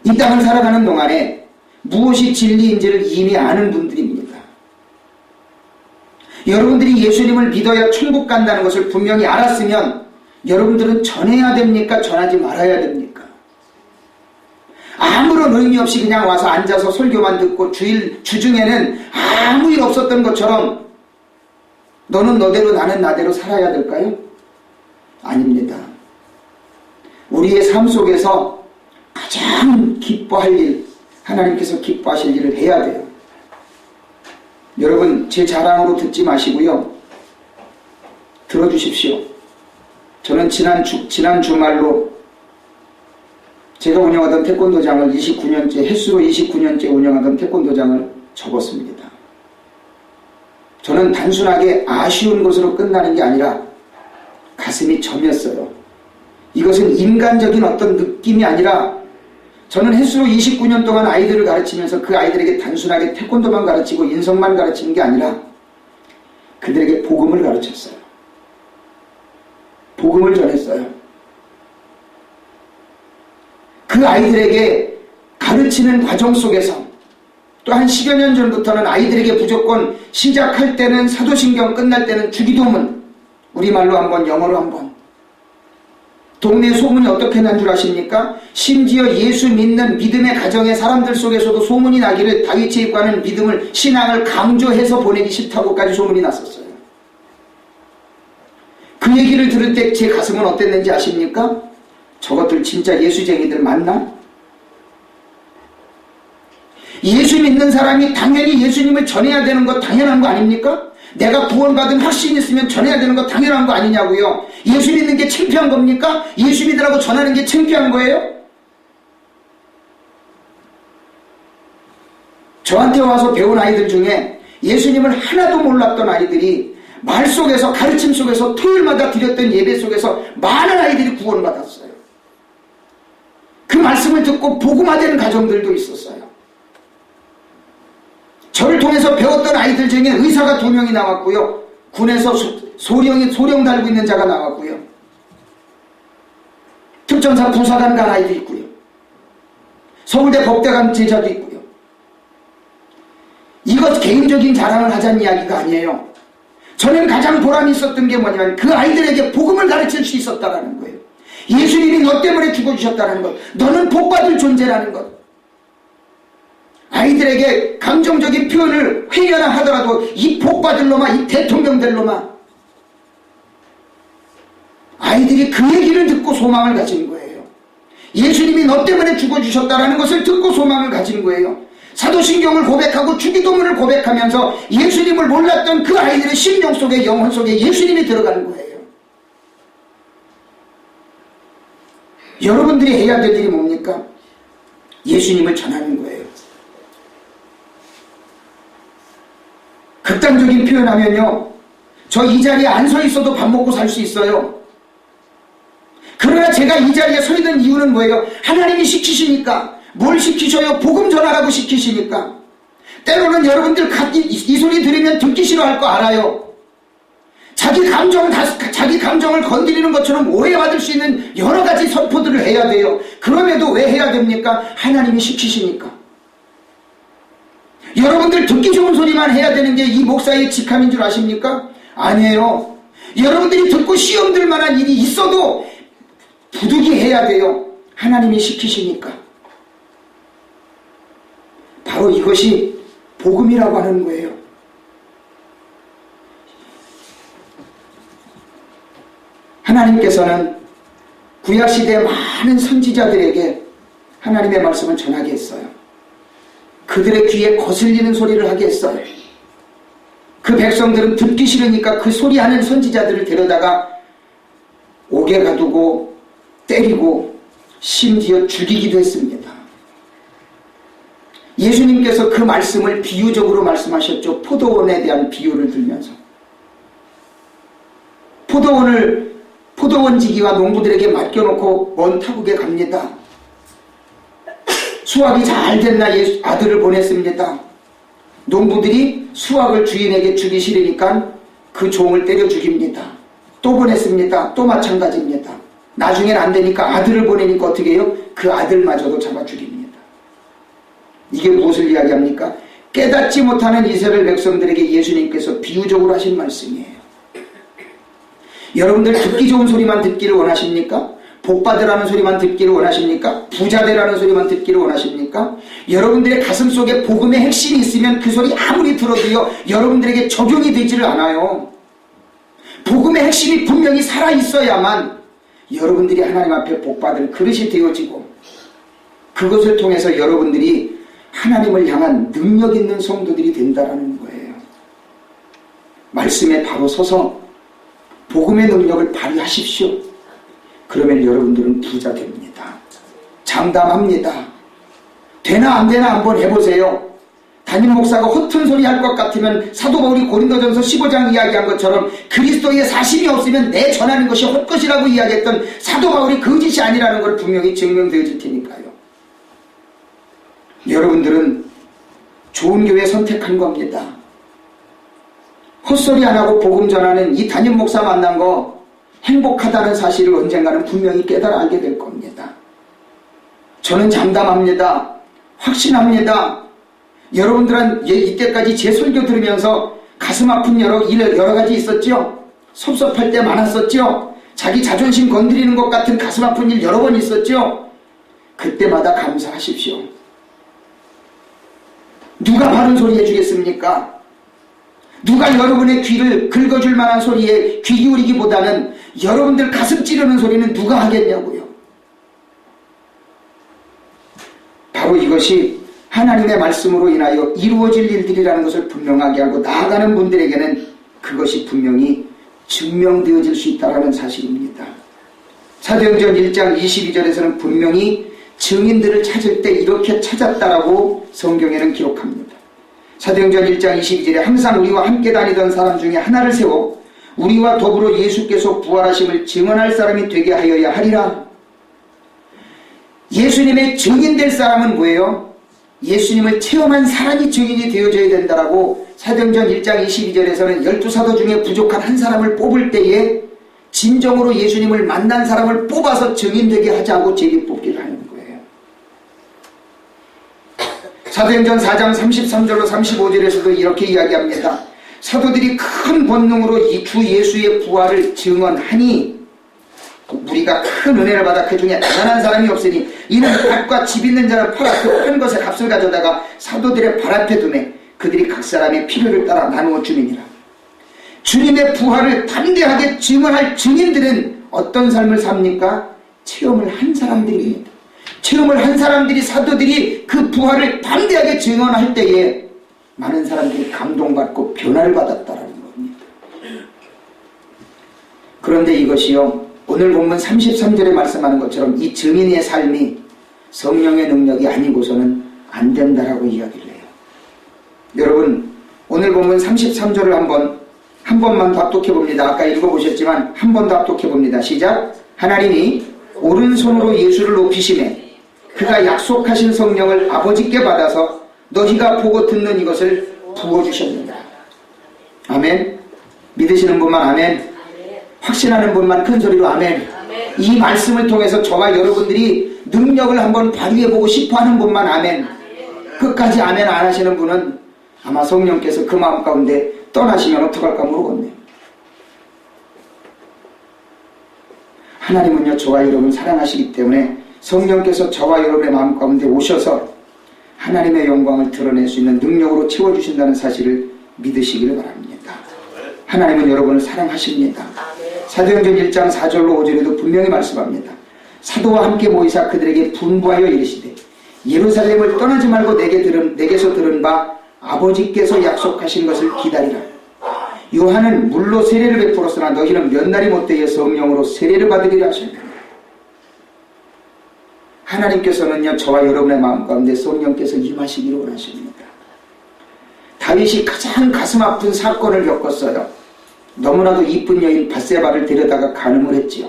이 땅을 살아가는 동안에 무엇이 진리인지를 이미 아는 분들입니다. 여러분들이 예수님을 믿어야 천국 간다는 것을 분명히 알았으면 여러분들은 전해야 됩니까? 전하지 말아야 됩니까? 아무런 의미 없이 그냥 와서 앉아서 설교만 듣고 주중에는 아무 일 없었던 것처럼 너는 너대로 나는 나대로 살아야 될까요? 아닙니다. 우리의 삶 속에서 가장 기뻐할 일, 하나님께서 기뻐하실 일을 해야 돼요. 여러분, 제 자랑으로 듣지 마시고요, 들어주십시오. 저는 지난 주말로 제가 운영하던 태권도장을 29년째, 횟수로 29년째 운영하던 태권도장을 접었습니다. 저는 단순하게 아쉬운 것으로 끝나는 게 아니라 가슴이 저몄어요. 이것은 인간적인 어떤 느낌이 아니라 저는 횟수로 29년 동안 아이들을 가르치면서 그 아이들에게 단순하게 태권도만 가르치고 인성만 가르치는 게 아니라 그들에게 복음을 가르쳤어요. 복음을 전했어요. 그 아이들에게 가르치는 과정 속에서 또 한 10여 년 전부터는 아이들에게 무조건 시작할 때는 사도신경, 끝날 때는 주기도문, 우리말로 한번, 영어로 한번. 동네 소문이 어떻게 난 줄 아십니까? 심지어 예수 믿는 믿음의 가정의 사람들 속에서도 소문이 나기를 다윗에 입과는 믿음을, 신앙을 강조해서 보내기 싫다고까지 소문이 났었어요. 그 얘기를 들을 때 제 가슴은 어땠는지 아십니까? 저것들 진짜 예수쟁이들 맞나? 예수 믿는 사람이 당연히 예수님을 전해야 되는 거 당연한 거 아닙니까? 내가 구원받은 확신이 있으면 전해야 되는 거 당연한 거 아니냐고요. 예수 믿는 게 창피한 겁니까? 예수 믿으라고 전하는 게 창피한 거예요? 저한테 와서 배운 아이들 중에 예수님을 하나도 몰랐던 아이들이 말 속에서, 가르침 속에서, 토요일마다 드렸던 예배 속에서 많은 아이들이 구원받았어요. 그 말씀을 듣고 복음화되는 가정들도 있었어요. 저를 통해서 배웠던 아이들 중에 의사가 2명이 나왔고요. 군에서 소령 달고 있는 자가 나왔고요. 특전사 부사관 간 아이도 있고요. 서울대 법대관 제자도 있고요. 이것 개인적인 자랑을 하자는 이야기가 아니에요. 저는 가장 보람이 있었던 게 뭐냐면 그 아이들에게 복음을 가르칠 수 있었다라는 거예요. 예수님이 너 때문에 죽어주셨다는 것, 너는 복받을 존재라는 것. 아이들에게 감정적인 표현을 회개나 하더라도 이 복받을 놈아, 이 대통령 될 놈아. 아이들이 그 얘기를 듣고 소망을 가진 거예요. 예수님이 너 때문에 죽어주셨다는 것을 듣고 소망을 가진 거예요. 사도신경을 고백하고 주기도문을 고백하면서 예수님을 몰랐던 그 아이들의 심령 속에, 영혼 속에 예수님이 들어가는 거예요. 여러분들이 해야 될 일이 뭡니까? 예수님을 전하는 거예요. 극단적인 표현하면요, 저 이 자리에 안 서 있어도 밥 먹고 살 수 있어요. 그러나 제가 이 자리에 서 있는 이유는 뭐예요? 하나님이 시키시니까. 뭘 시키셔요? 복음 전하라고 시키시니까. 때로는 여러분들 이 소리 들으면 듣기 싫어할 거 알아요. 자기 감정을 건드리는 것처럼 오해받을 수 있는 여러 가지 선포들을 해야 돼요. 그럼에도 왜 해야 됩니까? 하나님이 시키시니까. 여러분들 듣기 좋은 소리만 해야 되는 게 이 목사의 직함인 줄 아십니까? 아니에요. 여러분들이 듣고 시험 들 만한 일이 있어도 부득이해야 돼요. 하나님이 시키시니까. 바로 이것이 복음이라고 하는 거예요. 하나님께서는 구약시대의 많은 선지자들에게 하나님의 말씀을 전하게 했어요. 그들의 귀에 거슬리는 소리를 하게 했어요. 그 백성들은 듣기 싫으니까 그 소리하는 선지자들을 데려다가 옥에 가두고 때리고 심지어 죽이기도 했습니다. 예수님께서 그 말씀을 비유적으로 말씀하셨죠. 포도원에 대한 비유를 들면서. 포도원지기와 농부들에게 맡겨놓고 먼 타국에 갑니다. 수확이 잘 됐나 아들을 보냈습니다. 농부들이 수확을 주인에게 주기 싫으니까 그 종을 때려 죽입니다. 또 보냈습니다. 또 마찬가지입니다. 나중엔 안 되니까 아들을 보내니까 어떻게 해요? 그 아들마저도 잡아 죽입니다. 이게 무엇을 이야기합니까? 깨닫지 못하는 이스라엘 백성들에게 예수님께서 비유적으로 하신 말씀이에요. 여러분들 듣기 좋은 소리만 듣기를 원하십니까? 복받으라는 소리만 듣기를 원하십니까? 부자되라는 소리만 듣기를 원하십니까? 여러분들의 가슴 속에 복음의 핵심이 있으면 그 소리 아무리 들어도요, 여러분들에게 적용이 되지를 않아요. 복음의 핵심이 분명히 살아있어야만 여러분들이 하나님 앞에 복받을 그릇이 되어지고, 그것을 통해서 여러분들이 하나님을 향한 능력 있는 성도들이 된다는 거예요. 말씀에 바로 서서 복음의 능력을 발휘하십시오. 그러면 여러분들은 부자 됩니다. 장담합니다. 되나 안 되나 한번 해보세요. 담임 목사가 허튼 소리 할 것 같으면 사도 바울이 고린도전서 15장 이야기한 것처럼 그리스도의 사심이 없으면 내 전하는 것이 헛것이라고 이야기했던 사도 바울이 거짓이 아니라는 걸 분명히 증명되어질 테니까요. 여러분들은 좋은 교회 선택한 겁니다. 헛소리 안 하고 복음 전하는 이 담임 목사 만난 거 행복하다는 사실을 언젠가는 분명히 깨달아 알게 될 겁니다. 저는 장담합니다. 확신합니다. 여러분들은 이때까지 제 설교 들으면서 가슴 아픈 여러 가지 있었죠? 섭섭할 때 많았었죠? 자기 자존심 건드리는 것 같은 가슴 아픈 일 여러 번 있었죠? 그때마다 감사하십시오. 누가 바른 소리 해주겠습니까? 누가 여러분의 귀를 긁어줄 만한 소리에 귀 기울이기보다는 여러분들 가슴 찌르는 소리는 누가 하겠냐고요. 바로 이것이 하나님의 말씀으로 인하여 이루어질 일들이라는 것을 분명하게 하고 나아가는 분들에게는 그것이 분명히 증명되어질 수 있다는 사실입니다. 사도행전 1장 22절에서는 분명히 증인들을 찾을 때 이렇게 찾았다라고 성경에는 기록합니다. 사도행전 1장 22절에 항상 우리와 함께 다니던 사람 중에 하나를 세워 우리와 더불어 예수께서 부활하심을 증언할 사람이 되게 하여야 하리라. 예수님의 증인될 사람은 뭐예요? 예수님을 체험한 사람이 증인이 되어져야 된다라고 사도행전 1장 22절에서는 12사도 중에 부족한 한 사람을 뽑을 때에 진정으로 예수님을 만난 사람을 뽑아서 증인되게 하자고 제비뽑기를 하는 거예요. 사도행전 4장 33절로 35절에서도 이렇게 이야기합니다. 사도들이 큰 권능으로 이 주 예수의 부활을 증언하니 우리가 큰 은혜를 받아 그 중에 가난한 사람이 없으니 이는 밭과 집 있는 자는 팔아 그 판 것의 값을 가져다가 사도들의 발 앞에 두매 그들이 각 사람의 필요를 따라 나누어 주느니라. 주님의 부활을 담대하게 증언할 증인들은 어떤 삶을 삽니까? 체험을 한 사람들입니다. 체험을 한 사람들이 사도들이 그 부활을 담대하게 증언할 때에 많은 사람들이 감동받고 변화를 받았다라는 겁니다. 그런데 이것이요, 오늘 본문 33절에 말씀하는 것처럼 이 증인의 삶이 성령의 능력이 아니고서는 안 된다라고 이야기를 해요. 여러분, 오늘 본문 33절을 한 번만 더 합독해 봅니다. 아까 읽어보셨지만 한 번 더 합독해 봅니다. 시작. 하나님이 오른손으로 예수를 높이시매 그가 약속하신 성령을 아버지께 받아서 너희가 보고 듣는 이것을 부어주셨느니라. 아멘. 믿으시는 분만 아멘. 확신하는 분만 큰 소리로 아멘. 이 말씀을 통해서 저와 여러분들이 능력을 한번 발휘해보고 싶어하는 분만 아멘. 끝까지 아멘 안 하시는 분은 아마 성령께서 그 마음 가운데 떠나시면 어떡할까 모르겠네요. 하나님은요, 저와 여러분을 사랑하시기 때문에 성령께서 저와 여러분의 마음 가운데 오셔서 하나님의 영광을 드러낼 수 있는 능력으로 채워주신다는 사실을 믿으시기를 바랍니다. 하나님은 여러분을 사랑하십니다. 사도행전 1장 4절로 5절에도 분명히 말씀합니다. 사도와 함께 모이사 그들에게 분부하여 이르시되 예루살렘을 떠나지 말고 내게서 들은 바 아버지께서 약속하신 것을 기다리라. 요한은 물로 세례를 베풀었으나 너희는 몇 날이 못되어 성령으로 세례를 받으리라 하십니다. 하나님께서는요, 저와 여러분의 마음 가운데 성령께서 임하시기를 원하십니다. 다윗이 가장 가슴 아픈 사건을 겪었어요. 너무나도 이쁜 여인 밧세바를 데려다가 간음을 했지요.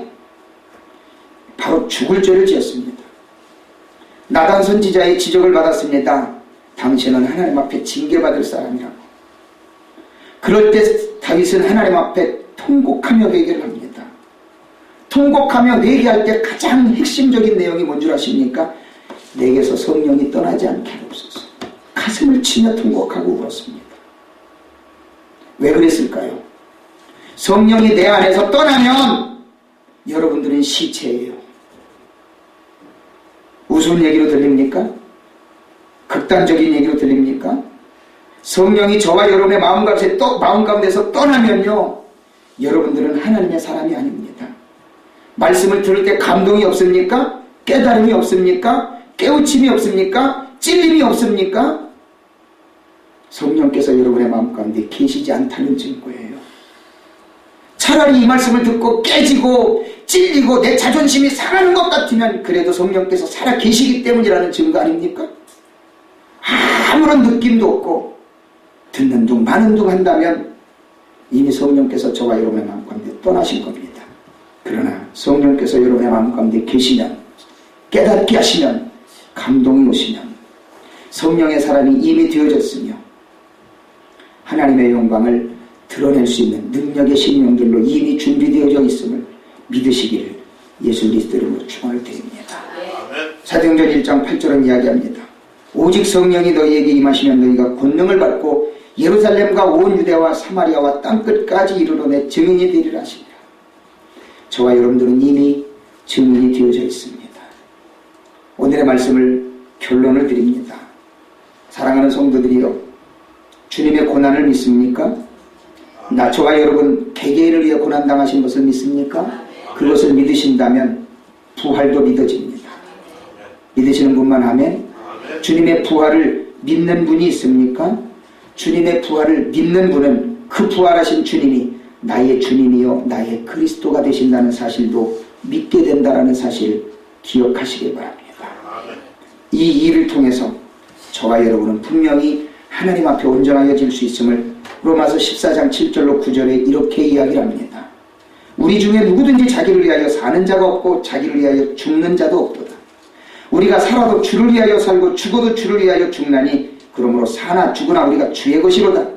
바로 죽을 죄를 지었습니다. 나단 선지자의 지적을 받았습니다. 당신은 하나님 앞에 징계받을 사람이라고. 그럴 때 다윗은 하나님 앞에 통곡하며 회개를 합니다. 통곡하며 회개할 때 가장 핵심적인 내용이 뭔 줄 아십니까? 내게서 성령이 떠나지 않게 하옵소서. 가슴을 치며 통곡하고 울었습니다. 왜 그랬을까요? 성령이 내 안에서 떠나면 여러분들은 시체예요. 우스운 얘기로 들립니까? 극단적인 얘기로 들립니까? 성령이 저와 여러분의 마음 가운데서 떠나면요, 여러분들은 하나님의 사람이 아닙니다. 말씀을 들을 때 감동이 없습니까? 깨달음이 없습니까? 깨우침이 없습니까? 찔림이 없습니까? 성령께서 여러분의 마음 가운데 계시지 않다는 증거예요. 차라리 이 말씀을 듣고 깨지고 찔리고 내 자존심이 상하는 것 같으면 그래도 성령께서 살아 계시기 때문이라는 증거 아닙니까? 아무런 느낌도 없고 듣는 둥 마는 둥 한다면 이미 성령께서 저와 여러분의 마음 가운데 떠나신 겁니다. 그러나 성령께서 여러분의 마음 가운데 계시면, 깨닫게 하시면, 감동이 오시면 성령의 사람이 이미 되어졌으며 하나님의 영광을 드러낼 수 있는 능력의 심령들로 이미 준비되어져 있음을 믿으시기를 예수 그리스도 이름으로 축원을 드립니다. 사도행전 1장 8절은 이야기합니다. 오직 성령이 너희에게 임하시면 너희가 권능을 받고 예루살렘과 온 유대와 사마리아와 땅끝까지 이르러 내 증인이 되리라 하시니라. 저와 여러분들은 이미 증인이 되어져 있습니다. 오늘의 말씀을 결론을 드립니다. 사랑하는 성도들이여, 주님의 고난을 믿습니까? 저와 여러분 개개인을 위해 고난당하신 것을 믿습니까? 그것을 믿으신다면 부활도 믿어집니다. 믿으시는 분만 하면 주님의 부활을 믿는 분이 있습니까? 주님의 부활을 믿는 분은 그 부활하신 주님이 나의 주님이요 나의 그리스도가 되신다는 사실도 믿게 된다는 사실 기억하시길 바랍니다. 이 일을 통해서 저와 여러분은 분명히 하나님 앞에 온전하여질 수 있음을 로마서 14장 7절로 9절에 이렇게 이야기를 합니다. 우리 중에 누구든지 자기를 위하여 사는 자가 없고 자기를 위하여 죽는 자도 없도다. 우리가 살아도 주를 위하여 살고 죽어도 주를 위하여 죽나니 그러므로 사나 죽으나 우리가 주의 것이로다.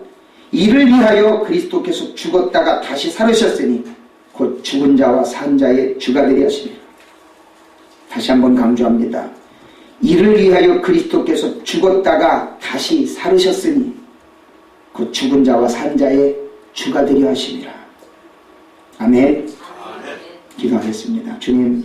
이를 위하여 그리스도께서 죽었다가 다시 살으셨으니 곧 죽은 자와 산 자의 주가 되리 하시니라. 다시 한번 강조합니다. 이를 위하여 그리스도께서 죽었다가 다시 살으셨으니 곧 죽은 자와 산 자의 주가 되리 하시니라. 아멘. 기도하겠습니다. 주님,